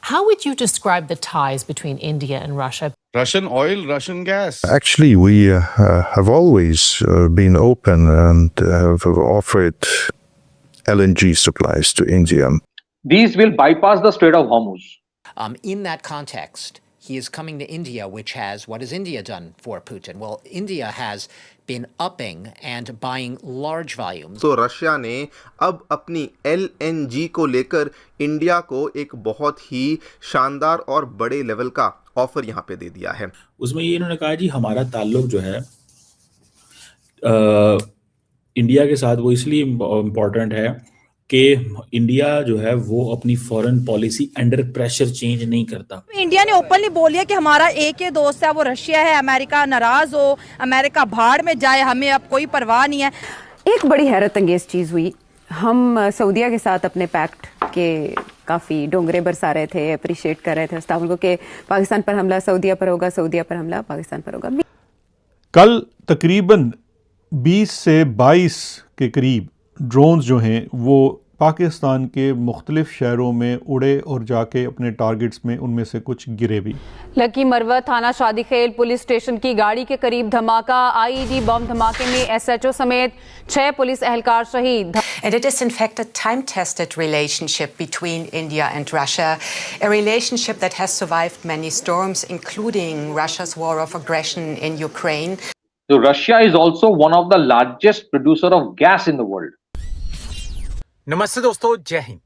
How would you describe the ties between India and Russia? Russian oil, Russian gas. Actually, we have always been open and have offered LNG supplies to India. These will bypass the Strait of Hormuz. In that context, he is coming to India, which has, what has India done for Putin? Well, India has been upping and buying large volumes. तो Russia ने अब अपनी LNG को लेकर India को एक बहुत ही शानदार और बड़े लेवल का ऑफर यहाँ पे दे दिया है। उसमें ये इन्होंने कहा जी हमारा ताल्लुक जो है इंडिया के साथ वो इसलिए इम्पोर्टेंट है कि इंडिया जो है वो अपनी foreign policy under pressure change नहीं करता। इंडिया ने ओपनली बोल दिया कि हमारा एक ही दोस्त है, वो रशिया है। अमेरिका नाराज हो, अमेरिका भाड़ में जाए, हमें अब कोई परवाह नहीं है। एक बड़ी हैरत अंगेज चीज़ हुई, हम सऊदीया के साथ अपने पैक्ट के काफ़ी डोंगरे बरसा रहे थे, अप्रिशिएट कर रहे थे इस्तांबुल को कि पाकिस्तान पर हमला सऊदीया पर होगा, सऊदीया पर हमला पाकिस्तान पर होगा। कल तकरीबन 20 से 22 के करीब ड्रोन्स जो हैं वो पाकिस्तान के मुख्तलिफ शहरों में उड़े और जाके अपने टारगेट्स में उनमें से कुछ गिरे भी। लकी मरवत थाना शादीखेल पुलिस स्टेशन की गाड़ी के करीब धमाका, आईईडी बम धमाके में एसएचओ समेत 6 पुलिस एहलकार शहीद। And it is in fact a time-tested relationship between India and Russia, a relationship that has survived many storms, including Russia's war of aggression in Ukraine. So Russia is also one of the largest producer of gas in the world. नमस्ते दोस्तों, जय Hind.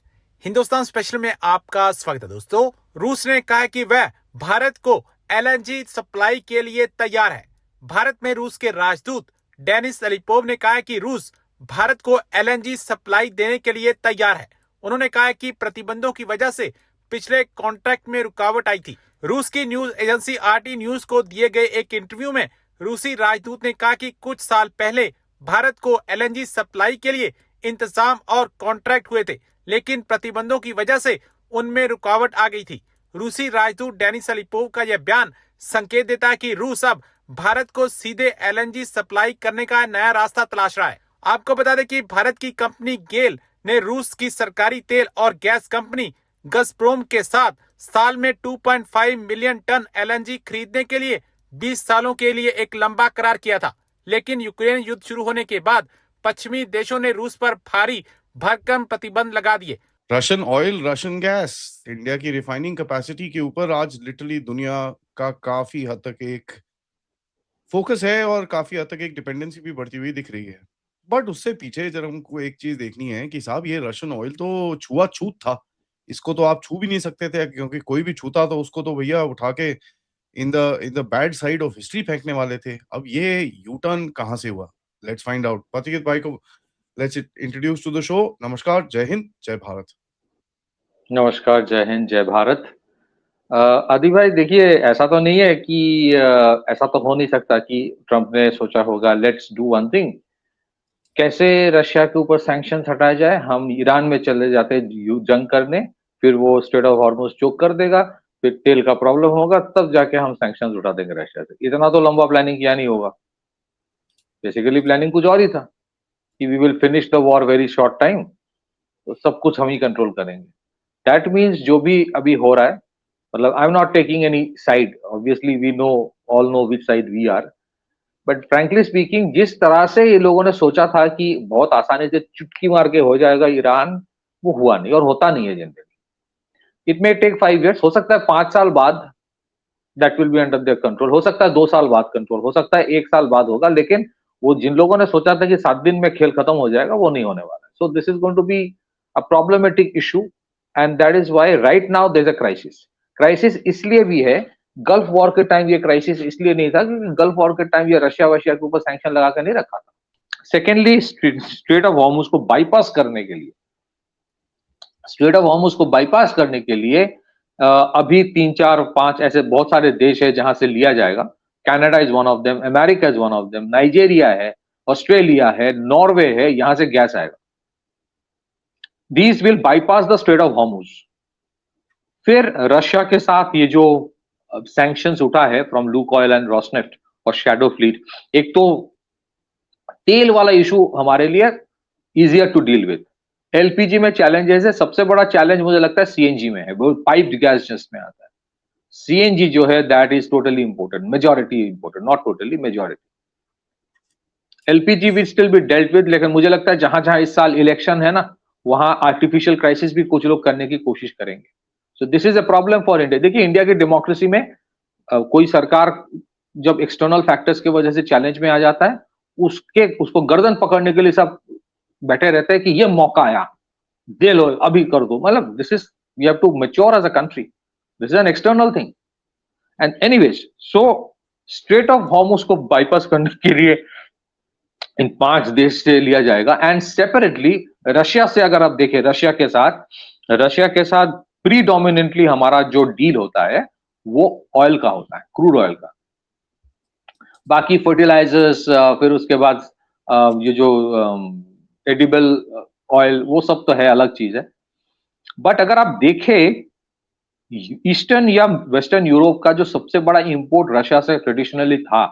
Hindustan special में आपका स्वागत है। दोस्तों, रूस ने कहा कि वह भारत को एलएनजी सप्लाई के लिए तैयार है। भारत में रूस के राजदूत डेनिस अलीपोव ने कहा कि रूस भारत को एलएनजी सप्लाई देने के लिए तैयार है। उन्होंने कहा कि प्रतिबंधों की वजह से पिछले कॉन्ट्रैक्ट में रुकावट आई थी। रूस की न्यूज एजेंसी आरटी न्यूज को दिए गए एक इंटरव्यू में रूसी राजदूत ने कहा कि कुछ साल पहले भारत को एलएनजी सप्लाई के लिए इंतजाम और कॉन्ट्रैक्ट हुए थे, लेकिन प्रतिबंधों की वजह से उनमें रुकावट आ गई थी। रूसी राजदूत डेनिस अलीपोव का यह बयान संकेत देता है कि रूस अब भारत को सीधे एलएनजी सप्लाई करने का नया रास्ता तलाश रहा है। आपको बता दें कि भारत की कंपनी गेल ने रूस की सरकारी तेल और गैस कंपनी गजप्रोम के साथ साल में 2.5 मिलियन टन एलएनजी खरीदने के लिए 20 सालों के लिए एक लंबा करार किया था, लेकिन यूक्रेन युद्ध शुरू होने के बाद पश्चिमी देशों ने रूस पर भारी भरकम प्रतिबंध लगा दिए। Russian oil, Russian gas, India की रिफाइनिंग कैपेसिटी के ऊपर आज लिटरली दुनिया का काफी हद तक एक फोकस है और काफी हद तक एक डिपेंडेंसी भी बढ़ती हुई दिख रही है। बट उससे पीछे जब हमको एक चीज देखनी है कि साहब ये रशियन ऑयल तो छुआछूत था, इसको तो आप छू भी नहीं सकते थे, क्योंकि कोई भी छूता तो उसको तो भैया उठा के in the bad side of history फेंकने वाले थे। अब ये यू टर्न कहाँ से हुआ? Let's find out. पतिकित भाई को let's introduce to the show. नमस्कार, जय हिंद, जय भारत। नमस्कार, जय हिंद, जय भारत। आदि भाई देखिए, ऐसा तो नहीं है कि ऐसा तो हो नहीं सकता कि ट्रम्प ने सोचा होगा लेट्स डू वन थिंग, कैसे रशिया के ऊपर सैंक्शंस हटाया जाए। हम ईरान में चले जाते जंग करने, फिर वो स्ट्रेट ऑफ हॉर्मुज चोक कर देगा, फिर तेल का प्रॉब्लम होगा, तब जाके हम सैंक्शंस उठा देंगे रशिया से। इतना तो लंबा प्लानिंग किया नहीं होगा। बेसिकली प्लानिंग कुछ और ही था कि we will finish the war very short time, तो सब कुछ हम ही कंट्रोल करेंगे। दैट मीन्स जो भी अभी हो रहा है, मतलब I am not taking any side, obviously we know, all know which side we are, but frankly speaking जिस तरह से ये लोगों ने सोचा था कि बहुत आसानी से चुटकी मार के हो जाएगा ईरान, वो हुआ नहीं और होता नहीं है generally. It may take 5 years, हो सकता है 5 साल बाद that will be under their control, हो सकता है 2 साल बाद कंट्रोल, हो सकता है 1 साल बाद होगा, लेकिन वो जिन लोगों ने सोचा था कि 7 दिन में खेल खत्म हो जाएगा, वो नहीं होने वाला है। So this is going to be a problematic issue and that is why right now there is a crisis. Crisis इसलिए भी है, गल्फ वॉर के टाइम ये क्राइसिस इसलिए नहीं था क्योंकि गल्फ वॉर के टाइम ये रशिया वशिया के ऊपर सैंक्शन लगा के नहीं रखा था। सेकेंडली, स्ट्रेट ऑफ हॉर्मुज को बाईपास करने के लिए, अभी 3, 4, 5 ऐसे बहुत सारे देश है जहां से लिया जाएगा। Canada is one of them, America is one of them, Nigeria है, ऑस्ट्रेलिया है, नॉर्वे है, यहां से गैस आएगा। These will bypass the strait of Hormuz. फिर रशिया के साथ ये जो सैंक्शंस उठा है फ्रॉम लुकोइल एंड रोसनेफ्ट और शैडो फ्लीट, एक तो तेल वाला इशू हमारे लिए easier to deal with, LPG में चैलेंजेस है, सबसे बड़ा चैलेंज मुझे लगता है सीएनजी में है, वो पाइप्ड गैस जिसमें आता है। सीएनजी जो है that is totally important, majority important, not totally, majority. LPG will still be dealt with, लेकिन मुझे लगता है जहां जहां इस साल इलेक्शन है ना, वहां आर्टिफिशियल क्राइसिस भी कुछ लोग करने की कोशिश करेंगे। सो this is a problem for India. देखिए इंडिया की डेमोक्रेसी में कोई सरकार जब एक्सटर्नल फैक्टर्स की वजह से चैलेंज में आ जाता है, उसको गर्दन पकड़ने के लिए सब बैठे रहते हैं कि ये मौका आया, दे लो, अभी कर दो। मतलब this is, we have to mature as a country, this is an external thing. And anyways, so strait of Hormuz को बाईपास करने के लिए इन 5 देश से लिया जाएगा। एंड सेपरेटली रशिया से अगर आप देखें, रशिया के साथ प्रीडोमिनेंटली हमारा जो डील होता है वो ऑयल का होता है, क्रूड ऑयल का। बाकी फर्टिलाइजर्स, फिर उसके बाद ये जो एडिबल ऑयल, वो सब तो है, अलग चीज है। बट अगर आप देखें ईस्टर्न या वेस्टर्न यूरोप का जो सबसे बड़ा इंपोर्ट रशिया से ट्रेडिशनली था,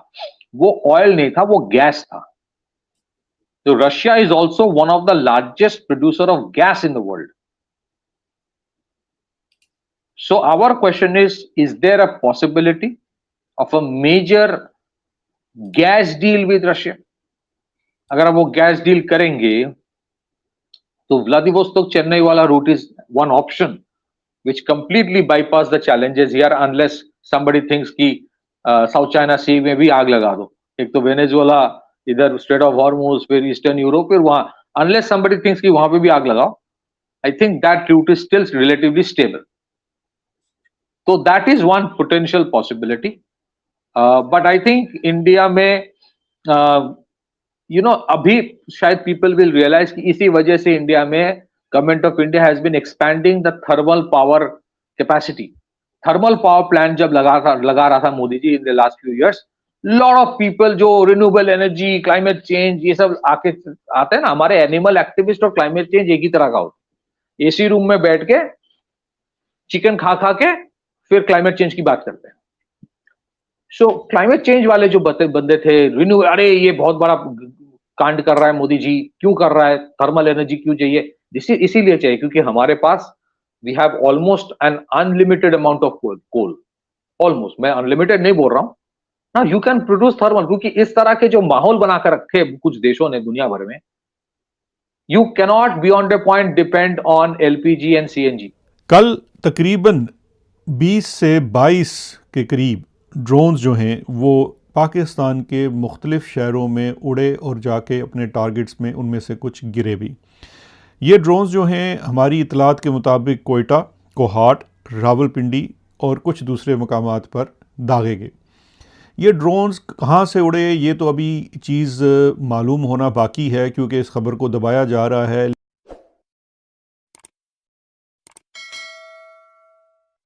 वो ऑयल नहीं था, वो गैस था। So Russia is also one of the largest producer of gas in the world. So our question is there a possibility of a major gas deal with Russia? अगर वो gas deal करेंगे तो Vladivostok Chennai वाला root is one option which completely bypass the challenges here unless somebody thinks कि south China सी में भी आग लगा दो। एक तो वेनेजुएला, इधर स्ट्रेट ऑफ हॉर्मुज, फिर ईस्टर्न यूरोप, फिर वहां, अनलेस समबडी थिंक्स कि वहां पे भी आग लगाओ, I think that route is still relatively stable. तो that is one potential possibility. But I think India में अभी शायद पीपल विल रियलाइज कि इसी वजह से इंडिया में government of India has been expanding the thermal power capacity. Thermal power plant जब लगा रहा था Modi ji in the last few years, lot of people जो रिन्यूएबल एनर्जी, क्लाइमेट चेंज, ये सब आते हैं ना, हमारे एनिमल एक्टिविस्ट और क्लाइमेट चेंज एक ही तरह का होता है। एसी रूम में बैठ के चिकन खा के फिर क्लाइमेट चेंज की बात करते हैं। सो क्लाइमेट चेंज वाले जो बंदे थे, अरे ये बहुत बड़ा कांड कर रहा है मोदी जी, क्यों कर रहा है, थर्मल एनर्जी क्यों चाहिए? इसीलिए चाहिए क्योंकि हमारे पास we have almost an unlimited amount of coal. Almost, मैं अनलिमिटेड नहीं बोल रहा हूं, हाँ, यू कैन प्रोड्यूस थर्मल, क्योंकि इस तरह के जो माहौल बनाकर रखे कुछ देशों ने दुनिया भर में, you cannot beyond the point depend on LPG and CNG. कल तकरीबन 20 से 22 के करीब ड्रोन्स जो हैं वो पाकिस्तान के मुख्तलिफ शहरों में उड़े और जाके अपने टारगेट्स में उनमें से कुछ गिरे भी। ये ड्रोन्स जो हैं हमारी इतलात के मुताबिक कोयटा, कोहाट, रावलपिंडी और कुछ दूसरे मकामात पर दागे गए। ये ड्रोन्स कहाँ से उड़े, ये तो अभी चीज़ मालूम होना बाकी है क्योंकि इस खबर को दबाया जा रहा है।